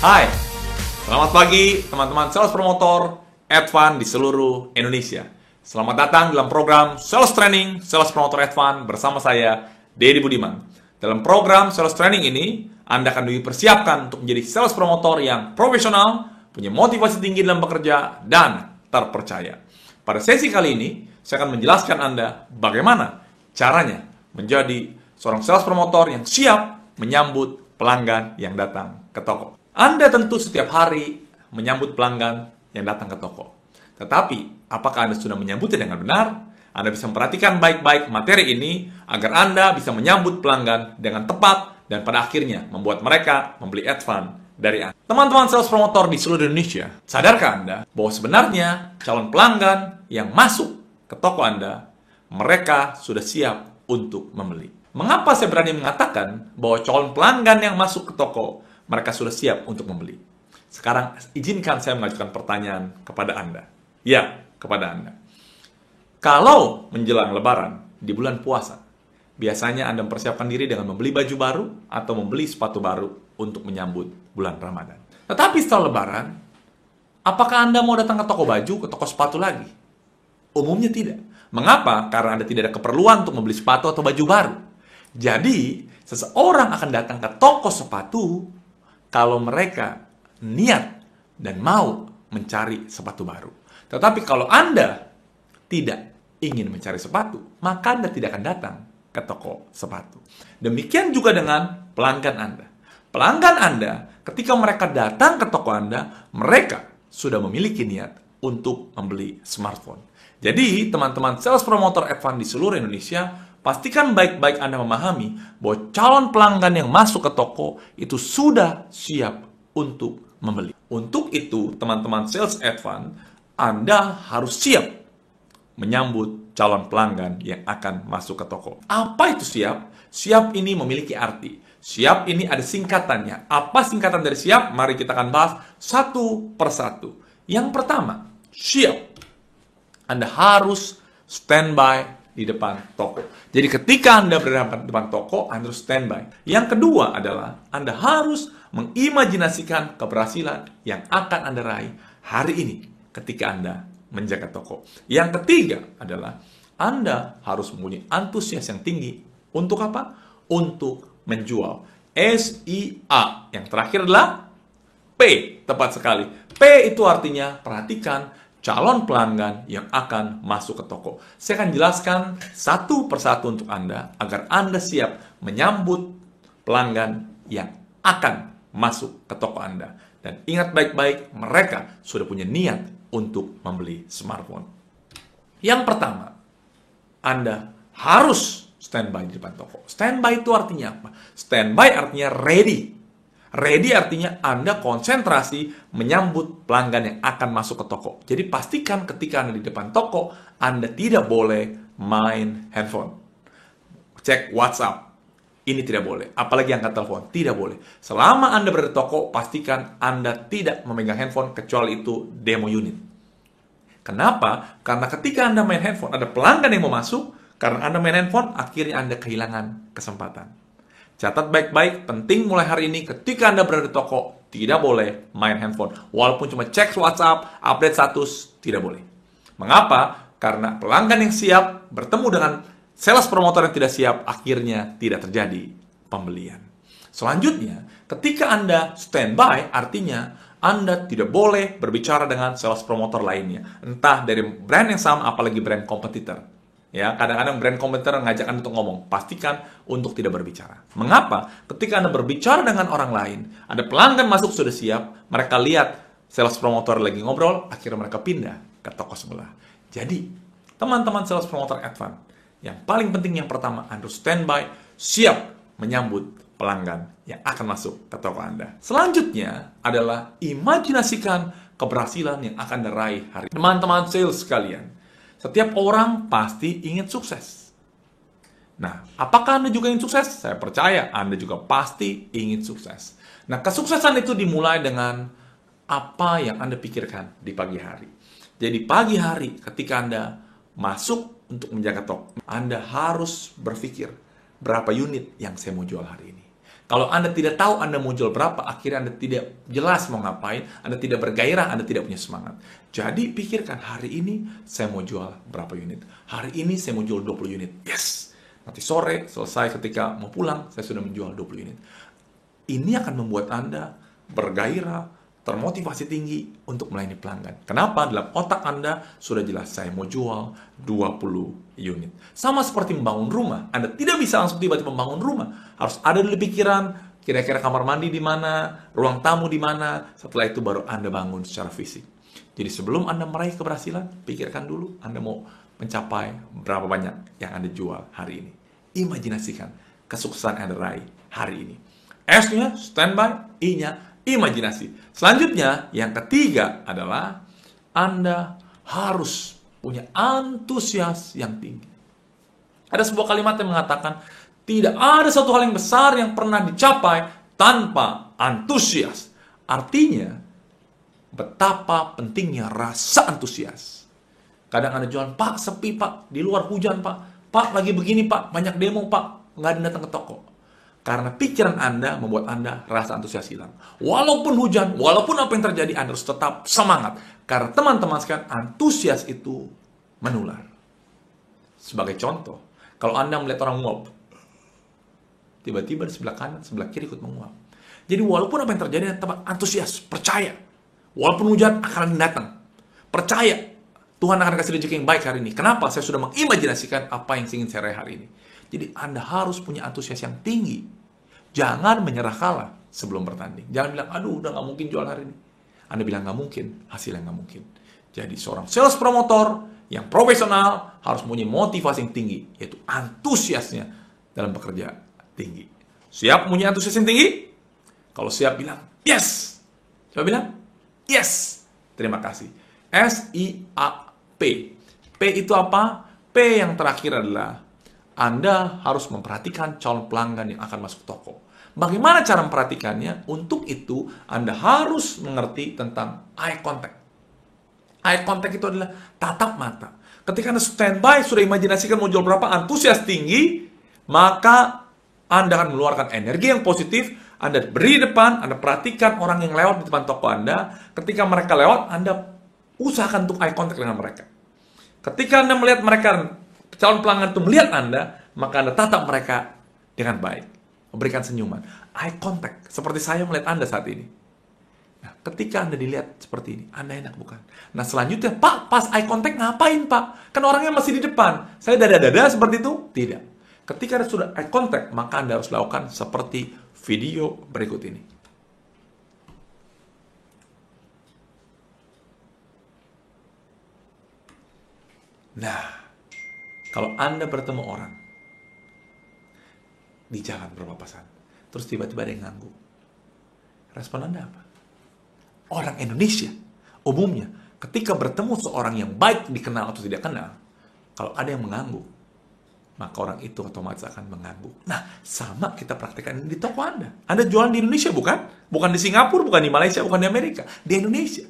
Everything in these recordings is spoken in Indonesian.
Hai, selamat pagi teman-teman sales promotor Advan di seluruh Indonesia. Selamat datang dalam program Sales Training Sales Promotor Advan bersama saya, Deddy Budiman. Dalam program Sales Training ini, Anda akan dipersiapkan untuk menjadi sales promotor yang profesional, punya motivasi tinggi dalam bekerja, dan terpercaya. Pada sesi kali ini, saya akan menjelaskan Anda bagaimana caranya menjadi seorang sales promotor yang siap menyambut pelanggan yang datang ke toko. Anda tentu setiap hari menyambut pelanggan yang datang ke toko. Tetapi, apakah Anda sudah menyambutnya dengan benar? Anda bisa memperhatikan baik-baik materi ini agar Anda bisa menyambut pelanggan dengan tepat dan pada akhirnya membuat mereka membeli Advan dari Anda. Teman-teman sales promotor di seluruh Indonesia, sadarkah Anda bahwa sebenarnya calon pelanggan yang masuk ke toko Anda, mereka sudah siap untuk membeli? Mengapa saya berani mengatakan bahwa calon pelanggan yang masuk ke toko mereka sudah siap untuk membeli? Sekarang izinkan saya mengajukan pertanyaan kepada Anda. Ya, kepada Anda. Kalau menjelang Lebaran di bulan puasa, biasanya Anda mempersiapkan diri dengan membeli baju baru atau membeli sepatu baru untuk menyambut bulan Ramadan. Tetapi setelah Lebaran, apakah Anda mau datang ke toko baju, ke toko sepatu lagi? Umumnya tidak. Mengapa? Karena Anda tidak ada keperluan untuk membeli sepatu atau baju baru. Jadi, seseorang akan datang ke toko sepatu kalau mereka niat dan mau mencari sepatu baru. Tetapi kalau Anda tidak ingin mencari sepatu, maka Anda tidak akan datang ke toko sepatu. Demikian juga dengan pelanggan Anda. Pelanggan Anda, ketika mereka datang ke toko Anda, mereka sudah memiliki niat untuk membeli smartphone. Jadi, teman-teman sales promotor Advan di seluruh Indonesia, pastikan baik-baik Anda memahami bahwa calon pelanggan yang masuk ke toko itu sudah siap untuk membeli. Untuk itu, teman-teman sales Advan, Anda harus siap menyambut calon pelanggan yang akan masuk ke toko. Apa itu siap? Siap ini memiliki arti. Siap ini ada singkatannya. Apa singkatan dari siap? Mari kita akan bahas satu persatu. Yang pertama, siap. Anda harus standby di depan toko. Jadi ketika Anda berada di depan toko, Anda harus standby. Yang kedua adalah Anda harus mengimajinasikan keberhasilan yang akan Anda raih hari ini ketika Anda menjaga toko. Yang ketiga adalah Anda harus mempunyai antusias yang tinggi. Untuk apa? Untuk menjual. SIA. Yang terakhir adalah P. Tepat sekali. P itu artinya perhatikan calon pelanggan yang akan masuk ke toko. Saya akan jelaskan satu persatu untuk Anda agar Anda siap menyambut pelanggan yang akan masuk ke toko Anda. Dan ingat baik-baik, mereka sudah punya niat untuk membeli smartphone. Yang pertama, Anda harus standby di depan toko. Standby itu artinya apa? Standby artinya ready. Ready artinya Anda konsentrasi menyambut pelanggan yang akan masuk ke toko. Jadi pastikan ketika Anda di depan toko, Anda tidak boleh main handphone. Cek WhatsApp. Ini tidak boleh. Apalagi angkat telepon. Tidak boleh. Selama Anda berada di toko, pastikan Anda tidak memegang handphone kecuali itu demo unit. Kenapa? Karena ketika Anda main handphone, ada pelanggan yang mau masuk. Karena Anda main handphone, akhirnya Anda kehilangan kesempatan. Catat baik-baik, penting mulai hari ini ketika Anda berada di toko, tidak boleh main handphone. Walaupun cuma cek WhatsApp, update status, tidak boleh. Mengapa? Karena pelanggan yang siap bertemu dengan sales promotor yang tidak siap, akhirnya tidak terjadi pembelian. Selanjutnya, ketika Anda standby, artinya Anda tidak boleh berbicara dengan sales promotor lainnya. Entah dari brand yang sama, apalagi brand kompetitor. Ya, kadang-kadang brand kompetitor ngajak Anda untuk ngomong. Pastikan untuk tidak berbicara. Mengapa? Ketika Anda berbicara dengan orang lain, ada pelanggan masuk sudah siap, mereka lihat sales promotor lagi ngobrol, akhirnya mereka pindah ke toko sebelah. Jadi, teman-teman sales promotor Advan, yang paling penting yang pertama, Anda standby, siap menyambut pelanggan yang akan masuk ke toko Anda. Selanjutnya adalah imajinasikan keberhasilan yang akan diraih hari ini. Teman-teman sales sekalian, setiap orang pasti ingin sukses. Nah, apakah Anda juga ingin sukses? Saya percaya Anda juga pasti ingin sukses. Nah, kesuksesan itu dimulai dengan apa yang Anda pikirkan di pagi hari. Jadi pagi hari ketika Anda masuk untuk menjaga toko, Anda harus berpikir berapa unit yang saya mau jual hari ini. Kalau Anda tidak tahu Anda mau jual berapa, akhirnya Anda tidak jelas mau ngapain, Anda tidak bergairah, Anda tidak punya semangat. Jadi pikirkan, hari ini saya mau jual berapa unit. Hari ini saya mau jual 20 unit. Yes! Nanti sore, selesai ketika mau pulang, saya sudah menjual 20 unit. Ini akan membuat Anda bergairah, termotivasi tinggi untuk melayani pelanggan. Kenapa? Dalam otak Anda sudah jelas, saya mau jual 20 unit. Sama seperti membangun rumah. Anda tidak bisa langsung tiba-tiba membangun rumah. Harus ada dulu pikiran, kira-kira kamar mandi di mana, ruang tamu di mana. Setelah itu baru Anda bangun secara fisik. Jadi sebelum Anda meraih keberhasilan, pikirkan dulu Anda mau mencapai berapa banyak yang Anda jual hari ini. Imajinasikan kesuksesan Anda raih hari ini. S-nya standby, I-nya imajinasi. Selanjutnya, yang ketiga adalah Anda harus punya antusias yang tinggi. Ada sebuah kalimat yang mengatakan, tidak ada satu hal yang besar yang pernah dicapai tanpa antusias. Artinya, betapa pentingnya rasa antusias. Kadang Anda jualan, Pak, sepi Pak, di luar hujan Pak, Pak, lagi begini Pak, banyak demo Pak, nggak ada yang datang ke toko. Karena pikiran Anda membuat Anda rasa antusias hilang. Walaupun hujan, walaupun apa yang terjadi, Anda harus tetap semangat. Karena teman-teman sekalian, antusias itu menular. Sebagai contoh, kalau Anda melihat orang nguap, tiba-tiba di sebelah kanan, sebelah kiri ikut menguap. Jadi walaupun apa yang terjadi, Anda tetap antusias, percaya. Walaupun hujan akan datang. Percaya, Tuhan akan kasih rezeki yang baik hari ini. Kenapa? Saya sudah mengimajinasikan apa yang ingin saya raih hari ini. Jadi Anda harus punya antusias yang tinggi. Jangan menyerah kalah sebelum bertanding. Jangan bilang, aduh udah gak mungkin jual hari ini. Anda bilang gak mungkin, hasilnya gak mungkin. Jadi seorang sales promotor yang profesional harus punya motivasi yang tinggi. Yaitu antusiasnya dalam bekerja tinggi. Siap punya antusias yang tinggi? Kalau siap bilang, yes! Coba bilang, yes! Terima kasih. S-I-A-P. P itu apa? P yang terakhir adalah Anda harus memperhatikan calon pelanggan yang akan masuk toko. Bagaimana cara memperhatikannya? Untuk itu, Anda harus mengerti tentang eye contact. Eye contact itu adalah tatap mata. Ketika Anda standby, sudah imajinasikan mau jual berapa, antusias tinggi, maka Anda akan mengeluarkan energi yang positif. Anda beri depan, Anda perhatikan orang yang lewat di depan toko Anda. Ketika mereka lewat, Anda usahakan untuk eye contact dengan mereka. Ketika Anda melihat mereka, calon pelanggan itu melihat Anda, maka Anda tatap mereka dengan baik. Memberikan senyuman. Eye contact. Seperti saya melihat Anda saat ini. Nah, ketika Anda dilihat seperti ini, Anda enak bukan? Nah, selanjutnya, Pak, pas eye contact ngapain, Pak? Kan orangnya masih di depan. Saya dada-dada seperti itu? Tidak. Ketika Anda sudah eye contact, maka Anda harus lakukan seperti video berikut ini. Nah, kalau Anda bertemu orang di jalan berpapasan, terus tiba-tiba ada yang ngangguk, respon Anda apa? Orang Indonesia, umumnya, ketika bertemu seorang yang baik dikenal atau tidak kenal, kalau ada yang mengangguk, maka orang itu otomatis akan mengangguk. Nah, sama kita praktekkan di toko Anda. Anda jualan di Indonesia, bukan? Bukan di Singapura, bukan di Malaysia, bukan di Amerika. Di Indonesia.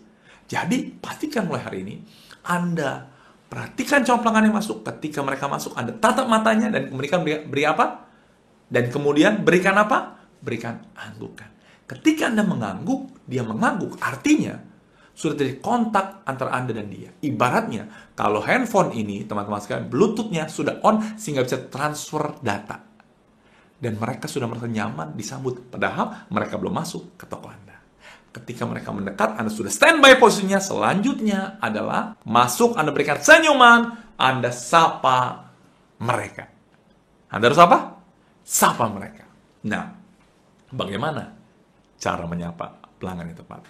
Jadi, pastikan mulai hari ini, Anda perhatikan calon pelanggan yang masuk. Ketika mereka masuk, Anda tatap matanya dan kemudian beri apa? Dan kemudian berikan apa? Berikan anggukan. Ketika Anda mengangguk, dia mengangguk. Artinya, sudah terjadi kontak antara Anda dan dia. Ibaratnya, kalau handphone ini, teman-teman sekalian, Bluetooth-nya sudah on sehingga bisa transfer data. Dan mereka sudah merasa nyaman disambut. Padahal mereka belum masuk ke toko Anda. Ketika mereka mendekat, Anda sudah standby posisinya. Selanjutnya adalah masuk, Anda berikan senyuman, Anda sapa mereka. Anda harus apa? Sapa mereka. Nah, bagaimana cara menyapa pelanggan yang tepat?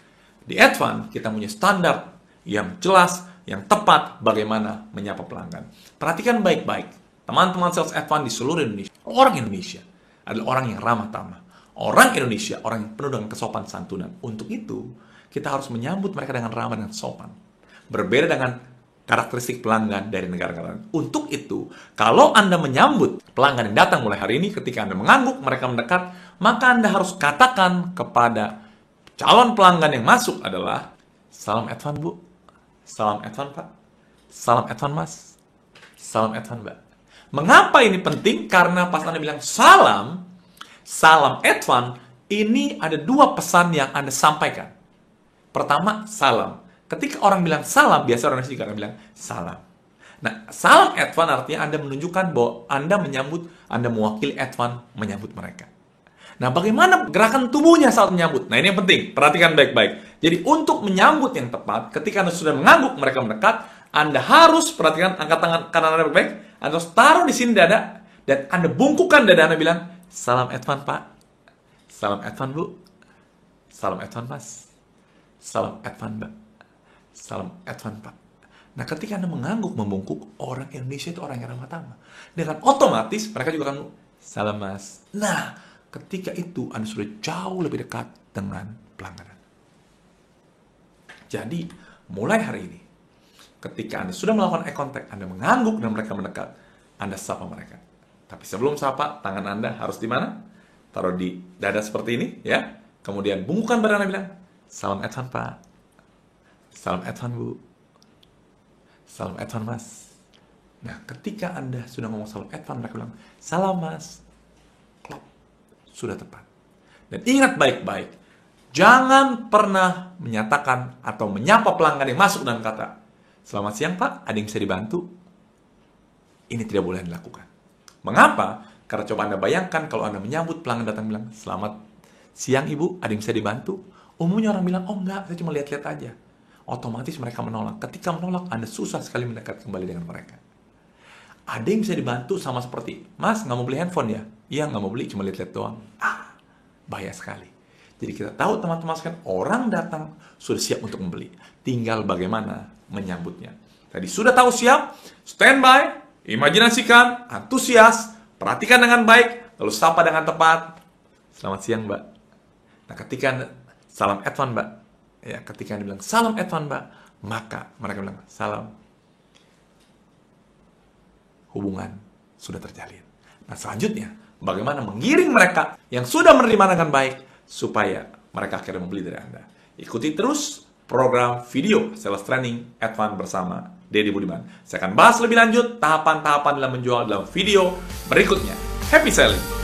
Di Advan, kita punya standar yang jelas, yang tepat bagaimana menyapa pelanggan. Perhatikan baik-baik. Teman-teman sales Advan di seluruh Indonesia, orang Indonesia adalah orang yang ramah tamah. Orang Indonesia, orang yang penuh dengan kesopan santunan. Untuk itu, kita harus menyambut mereka dengan ramah dan sopan. Berbeda dengan karakteristik pelanggan dari negara-negara lain. Untuk itu, kalau Anda menyambut pelanggan yang datang mulai hari ini, ketika Anda mengangguk, mereka mendekat, maka Anda harus katakan kepada calon pelanggan yang masuk adalah, salam Advan Bu, salam Advan Pak, salam Advan Mas, salam Advan Mbak. Mengapa ini penting? Karena pas Anda bilang salam, Salam Advan, ini ada dua pesan yang Anda sampaikan. Pertama, salam. Ketika orang bilang salam, biasa orang Indonesia juga akan bilang salam. Nah, salam Advan artinya Anda menunjukkan bahwa Anda mewakili Advan menyambut mereka. Nah, bagaimana gerakan tubuhnya saat menyambut? Nah, ini yang penting. Perhatikan baik-baik. Jadi, untuk menyambut yang tepat, ketika Anda sudah mengangguk, mereka mendekat, Anda harus perhatikan angkat tangan kanan Anda baik-baik. Anda harus taruh di sini dada, dan Anda bungkukkan dada Anda bilang, salam Advan, Pak. Salam Advan, Bu. Salam Advan, Mas. Salam Advan, Mbak. Salam Advan, Pak. Nah, ketika Anda mengangguk, membungkuk, orang Indonesia itu orang yang ramah tamah. Dengan otomatis, mereka juga akan, salam Mas. Nah, ketika itu, Anda sudah jauh lebih dekat dengan pelanggan. Jadi, mulai hari ini, ketika Anda sudah melakukan eye contact, Anda mengangguk dan mereka mendekat, Anda sapa mereka. Tapi sebelum sapa, tangan Anda harus di mana? Taruh di dada seperti ini, ya. Kemudian bungkukkan badan Anda bilang, salam Advan, Pak. Salam Advan, Bu. Salam Advan, Mas. Nah, ketika Anda sudah ngomong salam Advan, mereka bilang, salam, Mas. Klop. Sudah tepat. Dan ingat baik-baik, jangan pernah menyatakan atau menyapa pelanggan yang masuk dengan kata, selamat siang, Pak, ada yang bisa dibantu? Ini tidak boleh dilakukan. Mengapa? Karena coba Anda bayangkan kalau Anda menyambut pelanggan datang bilang, selamat siang, Ibu, ada yang bisa dibantu? Umumnya orang bilang, oh enggak, saya cuma lihat-lihat aja. Otomatis mereka menolak. Ketika menolak, Anda susah sekali mendekat kembali dengan mereka. Ada yang bisa dibantu sama seperti, Mas, nggak mau beli handphone ya? Iya, nggak mau beli, cuma lihat-lihat doang. Bahaya sekali. Jadi kita tahu teman-teman sekalian, orang datang sudah siap untuk membeli. Tinggal bagaimana menyambutnya. Tadi sudah tahu siap, standby, imajinasikan, antusias, perhatikan dengan baik, lalu sapa dengan tepat. Selamat siang, Mbak. Nah, ketika salam Advan, Mbak. Ya, ketika Anda bilang salam Advan, Mbak, maka mereka bilang salam. Hubungan sudah terjalin. Nah, selanjutnya, bagaimana menggiring mereka yang sudah menerima dengan baik supaya mereka akhirnya membeli dari Anda. Ikuti terus program video Sales Training Advan bersama Deddy Budiman. Saya akan bahas lebih lanjut tahapan-tahapan dalam menjual dalam video berikutnya. Happy selling!